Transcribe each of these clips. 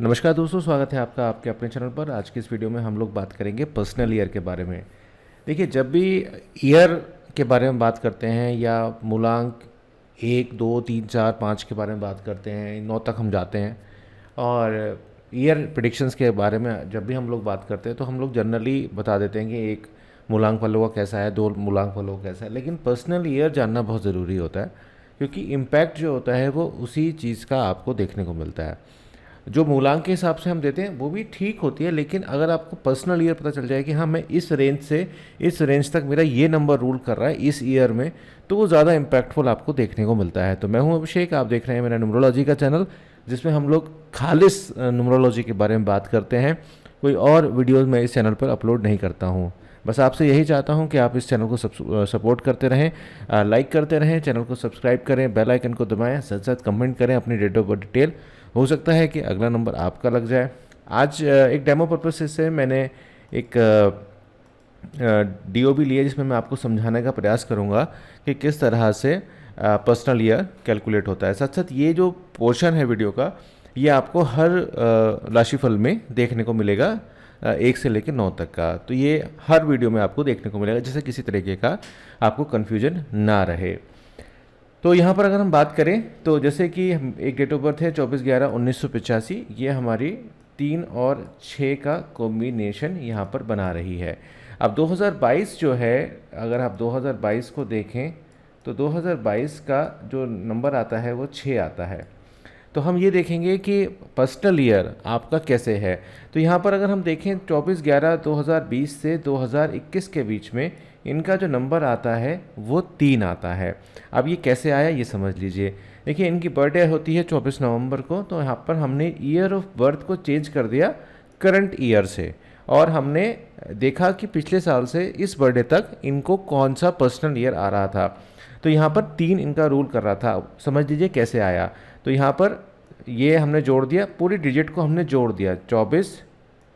नमस्कार दोस्तों, स्वागत है आपका आपके अपने चैनल पर। आज की इस वीडियो में हम लोग बात करेंगे पर्सनल ईयर के बारे में। देखिए, जब भी ईयर के बारे में बात करते हैं या मूलांक 1, 2, 3, 4, 5 के बारे में बात करते हैं, 9 तक हम जाते हैं और ईयर प्रिडिक्शंस के बारे में जब भी हम लोग बात करते हैं तो हम लोग जनरली बता देते हैं कि एक मूलांक वालों का कैसा है, 2 मूलांक वालों का कैसा है। लेकिन पर्सनल ईयर जानना बहुत ज़रूरी होता है, क्योंकि इम्पैक्ट जो होता है वो उसी चीज़ का आपको देखने को मिलता है। जो मूलांक के हिसाब से हम देते हैं वो भी ठीक होती है, लेकिन अगर आपको पर्सनल ईयर पता चल जाए कि हाँ, मैं इस रेंज से इस रेंज तक मेरा ये नंबर रूल कर रहा है इस ईयर में, तो वो ज़्यादा इम्पैक्टफुल आपको देखने को मिलता है। तो मैं हूँ अभिषेक, आप देख रहे हैं मेरा न्यूमरोलॉजी का चैनल, जिसमें हम लोग खालिस न्यूमरोलॉजी के बारे में बात करते हैं। कोई और वीडियोज़ मैं इस चैनल पर अपलोड नहीं करता हूँ। बस आपसे यही चाहता हूँ कि आप इस चैनल को सपोर्ट करते रहें, लाइक करते रहें, चैनल को सब्सक्राइब करें, बेल आइकन को दबाएं, साथ साथ कमेंट करें अपनी डेट ऑफ बर्थ डिटेल। हो सकता है कि अगला नंबर आपका लग जाए। आज एक डेमो पर्पस से मैंने एक डीओबी लिया, जिसमें मैं आपको समझाने का प्रयास करूंगा कि किस तरह से पर्सनल ईयर कैलकुलेट होता है। साथ साथ ये जो पोर्शन है वीडियो का, ये आपको हर राशिफल में देखने को मिलेगा, 1 से लेकर 9 तक का। तो ये हर वीडियो में आपको देखने को मिलेगा, जिससे किसी तरीके का आपको कन्फ्यूजन ना रहे। तो यहाँ पर अगर हम बात करें तो जैसे कि एक डेट ऑफ बर्थ है 24/11/1985, ये हमारी 3 और 6 का कॉम्बिनेशन यहाँ पर बना रही है। अब 2022 जो है, अगर आप 2022 को देखें तो 2022 का जो नंबर आता है वो 6 आता है। तो हम ये देखेंगे कि पर्सनल ईयर आपका कैसे है। तो यहाँ पर अगर हम देखें 24/11/2020 से 2021 के बीच में इनका जो नंबर आता है वो 3 आता है। अब ये कैसे आया ये समझ लीजिए। देखिए, इनकी बर्थडे होती है 24 नवंबर को, तो यहाँ पर हमने ईयर ऑफ बर्थ को चेंज कर दिया करंट ईयर से, और हमने देखा कि पिछले साल से इस बर्थडे तक इनको कौन सा पर्सनल ईयर आ रहा था। तो यहाँ पर 3 इनका रूल कर रहा था। समझ लीजिए कैसे आया। तो यहाँ पर ये हमने जोड़ दिया, पूरी डिजिट को हमने जोड़ दिया, 24,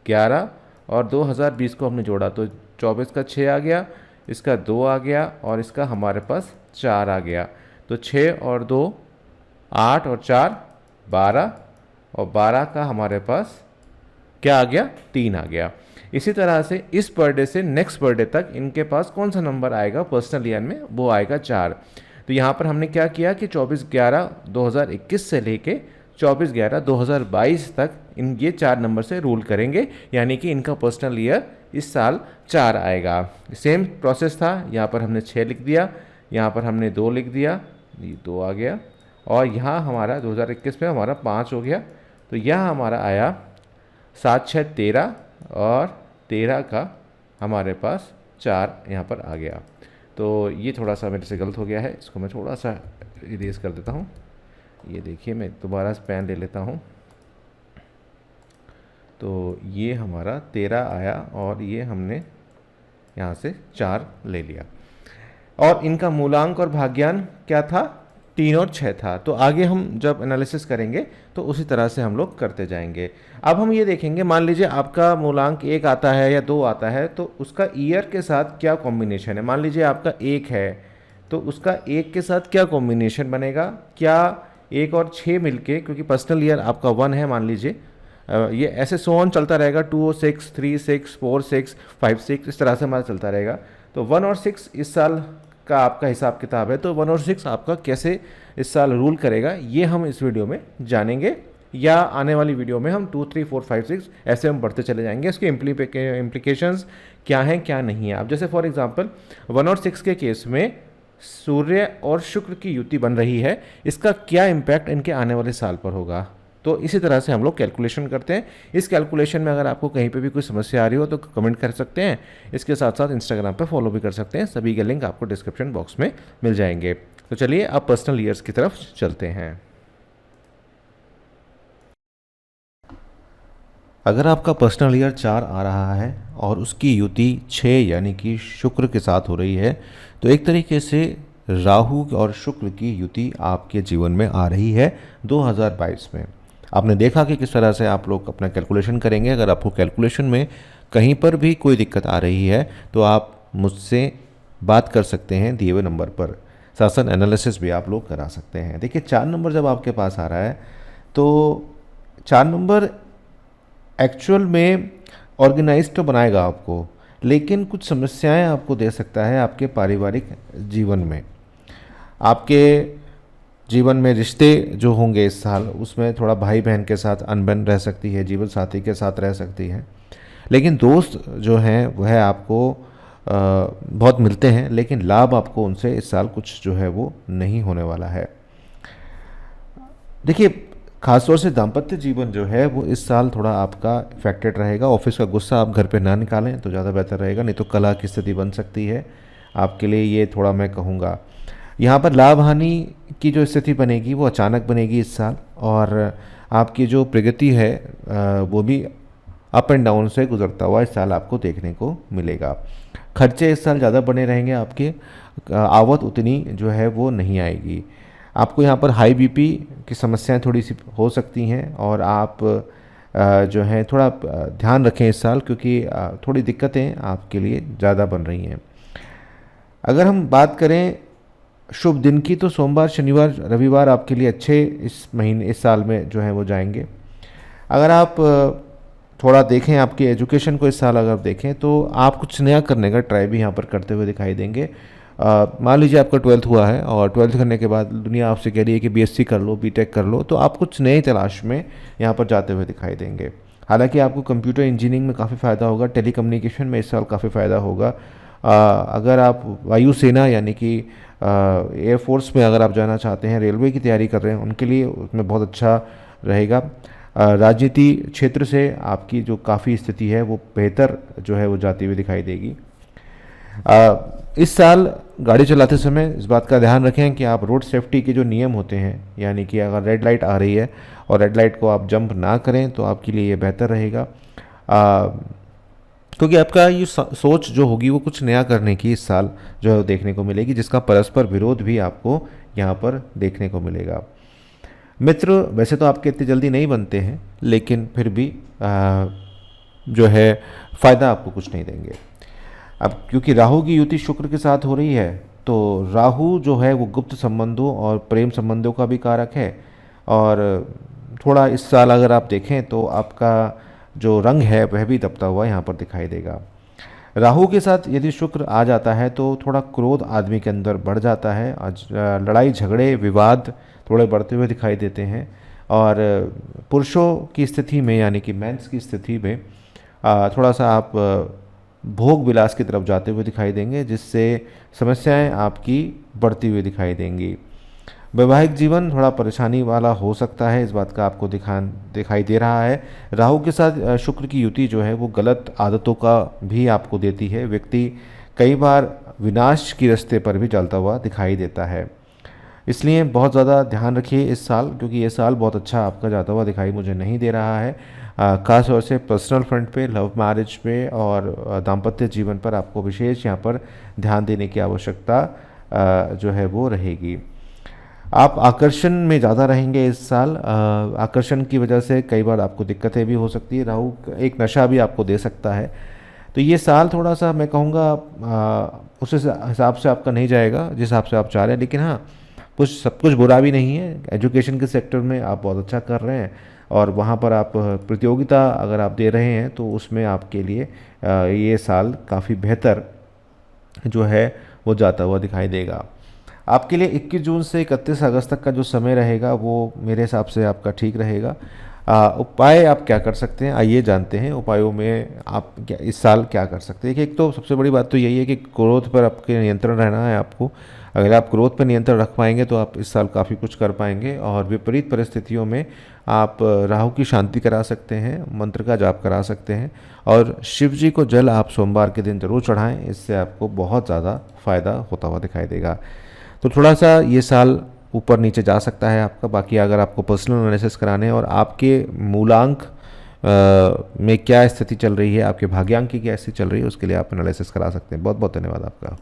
11 और 2020 को हमने जोड़ा, तो 24 का 6 आ गया, इसका 2 आ गया और इसका हमारे पास 4 आ गया। तो 6 और 2 8 और 4 12, और 12 का हमारे पास क्या आ गया, 3 आ गया। इसी तरह से इस बर्थडे से नेक्स्ट बर्थडे तक इनके पास कौन सा नंबर आएगा पर्सनल ईयर में, वो आएगा 4। तो यहाँ पर हमने क्या किया कि 24/11/2021 से लेके 24/11/2022 तक इन ये 4 नंबर से रूल करेंगे, यानी कि इनका पर्सनल ईयर इस साल 4 आएगा। सेम प्रोसेस था, यहाँ पर हमने 6 लिख दिया, यहाँ पर हमने 2 लिख दिया, ये 2 आ गया, और यहाँ हमारा 2021 में हमारा 5 हो गया। तो यह हमारा आया 7, 6, 13, और 13 का हमारे पास 4 यहाँ पर आ गया। तो ये थोड़ा सा मेरे से गलत हो गया है, इसको मैं थोड़ा सा इरेज कर देता हूँ। ये देखिए, मैं दोबारा से पेन ले लेता हूँ। तो ये हमारा 13 आया और ये हमने यहाँ से 4 ले लिया, और इनका मूलांक और भाग्यांक क्या था, 3 और 6 था। तो आगे हम जब एनालिसिस करेंगे तो उसी तरह से हम लोग करते जाएंगे। अब हम ये देखेंगे, मान लीजिए आपका मूलांक 1 आता है या 2 आता है, तो उसका ईयर के साथ क्या कॉम्बिनेशन है। मान लीजिए आपका 1 है, तो उसका 1 के साथ क्या कॉम्बिनेशन बनेगा, क्या 1 और 6 मिलके, क्योंकि पर्सनल ईयर आपका 1 है मान लीजिए, ये ऐसे सो ऑन चलता रहेगा, 2 और 6, 3, 6, 4, 6, 5, 6, इस तरह से हमारा चलता रहेगा। तो 1 और 6 इस साल का आपका हिसाब किताब है। तो 1 और 6 आपका कैसे इस साल रूल करेगा, ये हम इस वीडियो में जानेंगे, या आने वाली वीडियो में हम 2, 3, 4, 5, 6 ऐसे हम बढ़ते चले जाएंगे। इसके इम्प्लीकेशंस क्या हैं क्या नहीं है। अब जैसे फॉर एग्जांपल 1 और 6 के केस में सूर्य और शुक्र की युति बन रही है, इसका क्या इम्पैक्ट इनके आने वाले साल पर होगा। तो इसी तरह से हम लोग कैलकुलेशन करते हैं। इस कैलकुलेशन में अगर आपको कहीं पे भी कोई समस्या आ रही हो तो कमेंट कर सकते हैं। इसके साथ साथ इंस्टाग्राम पे फॉलो भी कर सकते हैं, सभी के लिंक आपको डिस्क्रिप्शन बॉक्स में मिल जाएंगे। तो चलिए अब पर्सनल ईयर्स की तरफ चलते हैं। अगर आपका पर्सनल ईयर 4 आ रहा है और उसकी युति 6 यानी कि शुक्र के साथ हो रही है, तो एक तरीके से राहु और शुक्र की युति आपके जीवन में आ रही है 2022 में। आपने देखा कि किस तरह से आप लोग अपना कैलकुलेशन करेंगे। अगर आपको कैलकुलेशन में कहीं पर भी कोई दिक्कत आ रही है तो आप मुझसे बात कर सकते हैं दिए हुए नंबर पर। साथ साथ एनालिसिस भी आप लोग करा सकते हैं। देखिए, 4 नंबर जब आपके पास आ रहा है तो 4 नंबर एक्चुअल में ऑर्गेनाइज तो बनाएगा आपको, लेकिन कुछ समस्याएं आपको दे सकता है आपके पारिवारिक जीवन में। आपके जीवन में रिश्ते जो होंगे इस साल, उसमें थोड़ा भाई बहन के साथ अनबन रह सकती है, जीवन साथी के साथ रह सकती है। लेकिन दोस्त जो हैं वह आपको बहुत मिलते हैं, लेकिन लाभ आपको उनसे इस साल कुछ जो है वो नहीं होने वाला है। देखिए, खासतौर से दाम्पत्य जीवन जो है वो इस साल थोड़ा आपका इफेक्टेड रहेगा। ऑफिस का गुस्सा आप घर पे ना निकालें तो ज़्यादा बेहतर रहेगा, नहीं तो कलह की स्थिति बन सकती है आपके लिए। ये थोड़ा मैं कहूँगा, यहाँ पर लाभ हानि की जो स्थिति बनेगी वो अचानक बनेगी इस साल, और आपकी जो प्रगति है वो भी अप एंड डाउन से गुजरता हुआ इस साल आपको देखने को मिलेगा। खर्चे इस साल ज़्यादा बने रहेंगे आपके, आवक उतनी जो है वो नहीं आएगी। आपको यहाँ पर हाई बीपी की समस्याएं थोड़ी सी हो सकती हैं, और आप जो है थोड़ा ध्यान रखें इस साल, क्योंकि थोड़ी दिक्कतें आपके लिए ज़्यादा बन रही हैं। अगर हम बात करें शुभ दिन की, तो सोमवार, शनिवार, रविवार आपके लिए अच्छे इस साल में जो है वो जाएंगे। अगर आप थोड़ा देखें आपके एजुकेशन को इस साल अगर देखें, तो आप कुछ नया करने का ट्राई भी यहाँ पर करते हुए दिखाई देंगे। मान लीजिए आपका 12th हुआ है, और 12th करने के बाद दुनिया आपसे कह रही है कि बीएससी कर लो, बीटेक कर लो, तो आप कुछ नए तलाश में यहाँ पर जाते हुए दिखाई देंगे। हालांकि आपको कंप्यूटर इंजीनियरिंग में काफ़ी फ़ायदा होगा, टेलीकम्युनिकेशन में इस साल काफ़ी फ़ायदा होगा। अगर आप वायुसेना यानी कि एयरफोर्स में अगर आप जाना चाहते हैं, रेलवे की तैयारी कर रहे हैं, उनके लिए उसमें बहुत अच्छा रहेगा। राजनीति क्षेत्र से आपकी जो काफ़ी स्थिति है वो बेहतर जो है वो जाती हुई दिखाई देगी। इस साल गाड़ी चलाते समय इस बात का ध्यान रखें कि आप रोड सेफ्टी के जो नियम होते हैं, यानी कि अगर रेड लाइट आ रही है और रेड लाइट को आप जंप ना करें तो आपके लिए ये बेहतर रहेगा, क्योंकि आपका ये सोच जो होगी वो कुछ नया करने की इस साल जो है वो देखने को मिलेगी, जिसका परस्पर विरोध भी आपको यहाँ पर देखने को मिलेगा। मित्र वैसे तो आपके इतनी जल्दी नहीं बनते हैं, लेकिन फिर भी जो है फ़ायदा आपको कुछ नहीं देंगे। अब क्योंकि राहु की युति शुक्र के साथ हो रही है, तो राहु जो है वो गुप्त संबंधों और प्रेम संबंधों का भी कारक है, और थोड़ा इस साल अगर आप देखें तो आपका जो रंग है वह भी दबता हुआ यहाँ पर दिखाई देगा। राहु के साथ यदि शुक्र आ जाता है तो थोड़ा क्रोध आदमी के अंदर बढ़ जाता है, लड़ाई झगड़े विवाद थोड़े बढ़ते हुए दिखाई देते हैं, और पुरुषों की स्थिति में यानी कि मेंस की स्थिति में थोड़ा सा आप भोग विलास की तरफ जाते हुए दिखाई देंगे, जिससे समस्याएं आपकी बढ़ती हुई दिखाई देंगी। वैवाहिक जीवन थोड़ा परेशानी वाला हो सकता है, इस बात का आपको दिखाई दे रहा है। राहु के साथ शुक्र की युति जो है वो गलत आदतों का भी आपको देती है। व्यक्ति कई बार विनाश की रास्ते पर भी चलता हुआ दिखाई देता है, इसलिए बहुत ज़्यादा ध्यान रखिए इस साल, क्योंकि ये साल बहुत अच्छा आपका जाता हुआ दिखाई मुझे नहीं दे रहा है। खास तौर से पर्सनल फ्रंट पे, लव मैरिज पे और दाम्पत्य जीवन पर आपको विशेष यहाँ पर ध्यान देने की आवश्यकता जो है वो रहेगी। आप आकर्षण में ज़्यादा रहेंगे इस साल, आकर्षण की वजह से कई बार आपको दिक्कतें भी हो सकती है। राहु एक नशा भी आपको दे सकता है, तो ये साल थोड़ा सा मैं कहूँगा उस हिसाब से आपका नहीं जाएगा जिस हिसाब से आप चाह रहे हैं, लेकिन हाँ सब कुछ बुरा भी नहीं है। एजुकेशन के सेक्टर में आप बहुत अच्छा कर रहे हैं, और वहाँ पर आप प्रतियोगिता अगर आप दे रहे हैं तो उसमें आपके लिए ये साल काफ़ी बेहतर जो है वो जाता हुआ दिखाई देगा। आपके लिए 21 जून से 31 अगस्त तक का जो समय रहेगा वो मेरे हिसाब से आपका ठीक रहेगा। उपाय आप क्या कर सकते हैं, आइए जानते हैं उपायों में आप क्या इस साल क्या कर सकते हैं। एक तो सबसे बड़ी बात तो यही है कि क्रोध पर आपके नियंत्रण रहना है आपको। अगर आप क्रोध पर नियंत्रण रख पाएंगे तो आप इस साल काफ़ी कुछ कर पाएंगे, और विपरीत परिस्थितियों में आप राहु की शांति करा सकते हैं, मंत्र का जाप करा सकते हैं, और शिव जी को जल आप सोमवार के दिन जरूर चढ़ाएं, इससे आपको बहुत ज़्यादा फ़ायदा होता हुआ दिखाई देगा। तो थोड़ा सा ये साल ऊपर नीचे जा सकता है आपका। बाकी अगर आपको पर्सनल एनालिसिस कराने हैं और आपके मूलांक में क्या स्थिति चल रही है, आपके भाग्यांक की क्या स्थिति चल रही है, उसके लिए आप एनालिसिस करा सकते हैं। बहुत बहुत धन्यवाद आपका।